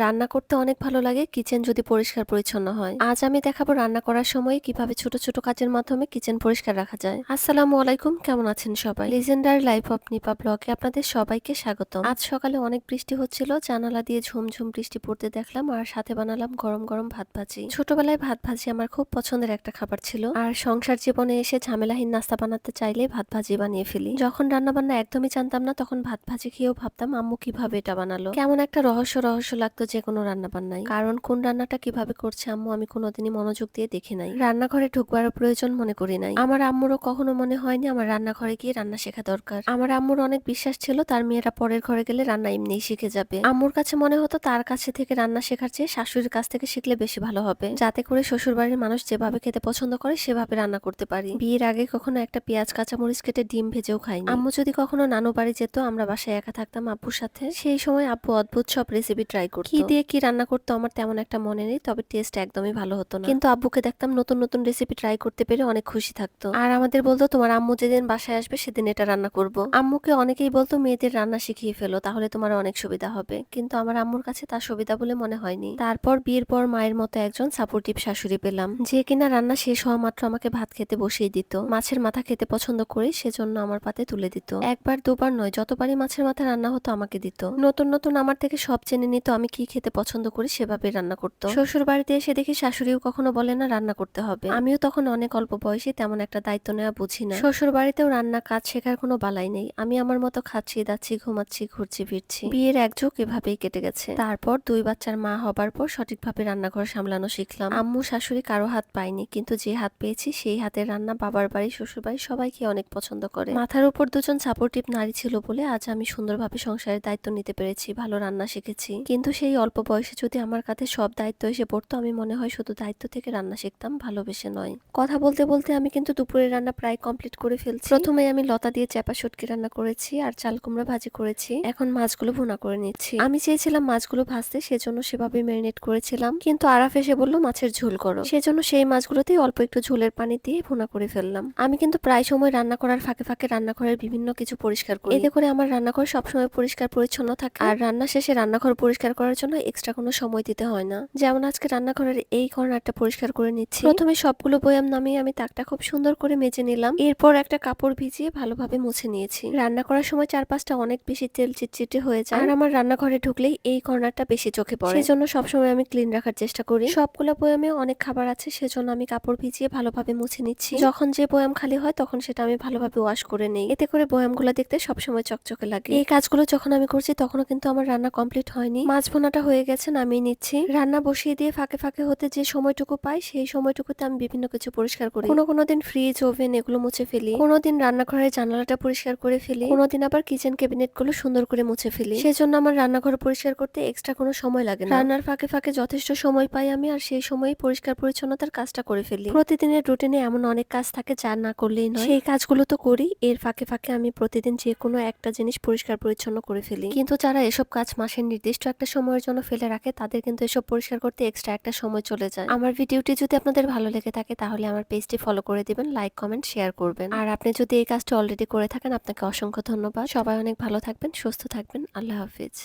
রান্না করতে অনেক ভালো লাগে কিচেন যদি পরিষ্কার পরিচ্ছন্ন হয়। আজ আমি দেখাবো রান্না করার সময় কিভাবে ছোট ছোট কাজের মাধ্যমে কিচেন পরিষ্কার রাখা যায়। আসসালামু আলাইকুম, কেমন আছেন সবাই? লিজেন্ডারি লাইফ অফ নিপা ব্লগে আপনাদের সবাইকে স্বাগতম। আজ সকালে অনেক বৃষ্টি হচ্ছিল, জানালা দিয়ে ঝুমঝুম বৃষ্টি পড়তে দেখলাম আর সাথে বানালাম গরম গরম ভাত ভাজি। ছোটবেলায় ভাত ভাজি আমার খুব পছন্দের একটা খাবার ছিল, আর সংসার জীবনে এসে ঝামেলাহীন নাস্তা বানাতে চাইলে ভাত ভাজি বানিয়ে ফেলি। যখন রান্না বান্না একদমই জানতাম না তখন ভাত ভাজি খেয়েও ভাবতাম আম্মু কিভাবে এটা বানালো। কেমন একটা রহস্য রহস্য লাগতো যে কোনো রান্না বান্নায়, কারণ কোন রান্নাটা কিভাবে করছে আম্মু আমি কোনোদিনই মনোযোগ দিয়ে দেখি নাই, রান্নাঘরে ঢুকবার প্রয়োজন মনে করি নাই। আমার আম্মুরও কখনো মনে হয়নি আমার রান্নাঘরে গিয়ে রান্না শেখা দরকার। আমার আম্মুর অনেক বিশ্বাস ছিল তার মেয়েরা পরের ঘরে গেলে রান্না এমনিই শিখে যাবে। আম্মুর কাছে মনে হতো তার কাছে থেকে রান্না শেখার চেয়ে শাশুড়ির কাছ থেকে শিখলে বেশি ভালো হবে, যাতে করে শ্বশুর বাড়ির মানুষ যেভাবে খেতে পছন্দ করে সেভাবে রান্না করতে পারি। বিয়ের আগে কখনো একটা পেঁয়াজ কাঁচামরিচ কেটে ডিম ভেজেও খাইনি। আম্মু যদি কখনো নানু বাড়ি যেত, আমরা বাসায় একা থাকতাম আব্বুর সাথে, সেই সময় আব্বু অদ্ভুত সব রেসিপি ট্রাই করতো। কি দিয়ে কি রান্না করতো আমার তেমন একটা মনে নেই, তবে টেস্ট একদমই ভালো হতো না। কিন্তু আব্বুকে দেখতাম নতুন নতুন রেসিপি ট্রাই করতে পেরে অনেক খুশি থাকতো, আর আমাদের বলতো তোমার আম্মু যেদিন বাসায় আসবে সেদিন এটা রান্না করব। আম্মুকে অনেকেই বলতো মেয়েদের রান্না শিখিয়ে ফেলো, তাহলে তোমার অনেক সুবিধা হবে, কিন্তু আমার আম্মুর কাছে তার সুবিধা বলে মনে হয়নি। তারপর বিয়ের পর মায়ের মতো একজন সাপোর্টিভ শাশুড়ি পেলাম, যে কিনা রান্না শেষ হওয়া মাত্র আমাকে ভাত খেতে বসিয়ে দিত। মাছের মাথা খেতে পছন্দ করি, সেজন্য আমার পাতে তুলে দিত। একবার দুবার নয়, যতবারই মাছের মাথা রান্না হতো আমাকে দিত। নতুন নতুন আমার থেকে সব জেনে নিত, আমি কি খেতে পছন্দ করি সেভাবে রান্না করতো। শ্বশুর বাড়িতে এসে দেখি শাশুড়িও কখনো বলে না রান্না করতে হবে। আমিও তখন অনেক অল্প বয়সে, তেমন একটা দায়িত্ব নেওয়া বুঝি না। শ্বশুর বাড়িতেও রান্না কাজ শেখার কোনো বালাই নেই, আমি আমার মতো খাচ্ছি দাচ্ছি ঘুমাচ্ছি ঘুরছি ফিরছি। বিয়ের এক যুগ এভাবেই কেটে গেছে। তারপর দুই বাচ্চার মা হবার পর সঠিকভাবে রান্নাঘর সামলানো শিখলাম। আম্মু শাশুড়ি কারো হাত পাইনি, কিন্তু যে হাত পেয়েছি সেই হাতের রান্না বাবার বাড়ি শ্বশুর বাড়ি সবাইকে অনেক পছন্দ করে। মাথার উপর দুজন সাপোর্টিভ নারী ছিল বলে আজ আমি সুন্দরভাবে সংসারের দায়িত্ব নিতে পেরেছি, ভালো রান্না শিখেছি। কিন্তু সেই অল্প বয়সে যদি আমার কাছে সব দায়িত্ব এসে পড়তো, আমি মনে হয় শুধু দায়িত্ব থেকে রান্না শিখতাম, ভালোবেসে নয়। কথা বলতে বলতে আমি কিন্তু দুপুরের রান্না প্রায় কমপ্লিট করে ফেলছি। প্রথমে আমি লতা দিয়ে চাপা শুটকি রান্না করেছি আর চাল কুমড়া ভাজি করেছি, এখন মাছগুলো ভুনা করে নিচ্ছি। আমি চেয়েছিলাম মাছগুলো ভাজতে, সেজন্য সেভাবে ম্যারিনেট করেছিলাম, কিন্তু আরাফ এসে বললো মাছের ঝোল করো, সেজন্য সেই মাছগুলোতেই অল্প একটু ঝোলের পানি দিয়ে ভুনা করে ফেললাম। আমি কিন্তু প্রায় সময় রান্না করার ফাঁকে ফাঁকে রান্নাঘরের বিভিন্ন কিছু পরিষ্কার করি, এতে করে আমার রান্নাঘর সবসময় পরিষ্কার পরিচ্ছন্ন থাকে, আর রান্না শেষে রান্নাঘর পরিষ্কার করার জন্য এক্সট্রা কোনো সময় দিতে হয় না। যেমন আজকে রান্নাঘরের এই কর্নারটা পরিষ্কার করে নিচ্ছি। প্রথমে সবগুলো বয়াম নামিয়ে আমি তাকটা খুব সুন্দর করে মেজে নিলাম, এরপর একটা কাপড় ভিজিয়ে ভালোভাবে মুছে নিয়েছি। রান্না করার সময় চারপাশটা অনেক বেশি তেল চিটচিটে হয়ে যায়, আর আমার রান্নাঘরে ঢুকলেই এই কর্নারটা বেশি চোখে পড়ে, সেজন্য সবসময় আমি ক্লিন রাখার চেষ্টা করি। সবগুলো বয়ামে অনেক খাবার আছে, সেজন্য আমি কাপড় ভিজিয়ে ভালোভাবে মুছে নিচ্ছি। যখন যে বয়াম খালি হয় তখন সেটা আমি ভালোভাবে ওয়াশ করে নেই, এতে করে বয়ামগুলো দেখতে সবসময় চকচকে লাগে। এই কাজগুলো যখন আমি করছি তখনও কিন্তু আমার রান্না কমপ্লিট হয়নি। মাছ ভুনাটা হয়ে গেছে, নামিয়ে নিচ্ছি। রান্না বসিয়ে দিয়ে ফাঁকে ফাঁকে হতে যে সময়টুকু পাই সেই সময়টুকুতে আমি বিভিন্ন কিছু পরিষ্কার করি। কোনো দিন ফ্রিজ ওভেন এগুলো মুছে ফেলি, কোনোদিন রান্নাঘরের জানালাটা পরিষ্কার করে ফেলি, কোনোদিন আবার কিচেন ক্যাবিনেট গুলো সুন্দর করে মুছে ফেলি। সেজন্য আমার রান্নাঘর পরিষ্কার করতে এক্সট্রা কোনো সময় লাগে না। রান্নার ফাঁকে ফাঁকে যথেষ্ট সময় পাই আমি, আর সেই সময়ই পরিষ্কার পরিচ্ছন্নতার কাজটা করে ফেলি। প্রতিদিনের রুটিনে এমন অনেক কাজ থাকে যা না করলেই নয়, সেই কাজগুলো তো করি। এর ফাঁকে ফাঁকে আমি প্রতিদিন যে কোনো একটা জিনিস পরিষ্কার পরিচ্ছন্ন করে ফেলি। কিন্তু যারা এসব কাজ মাসের নির্দিষ্ট একটা সময়ের জন্য ফেলে রাখে, তাদের কিন্তু এসব পরিষ্কার করতে এক্সট্রা একটা সময় চলে যায়। আমার ভিডিওটি যদি আপনাদের ভালো লেগে থাকে তাহলে আমার পেজটি ফলো করে দিবেন, লাইক কমেন্ট শেয়ার করবেন। আর আপনি যদি এই কাজটা অলরেডি করে থাকেন, আপনাকে অসংখ্য ধন্যবাদ। সবাই অনেক ভালো থাকবেন, সুস্থ থাকবেন। আল্লাহ হাফিজ।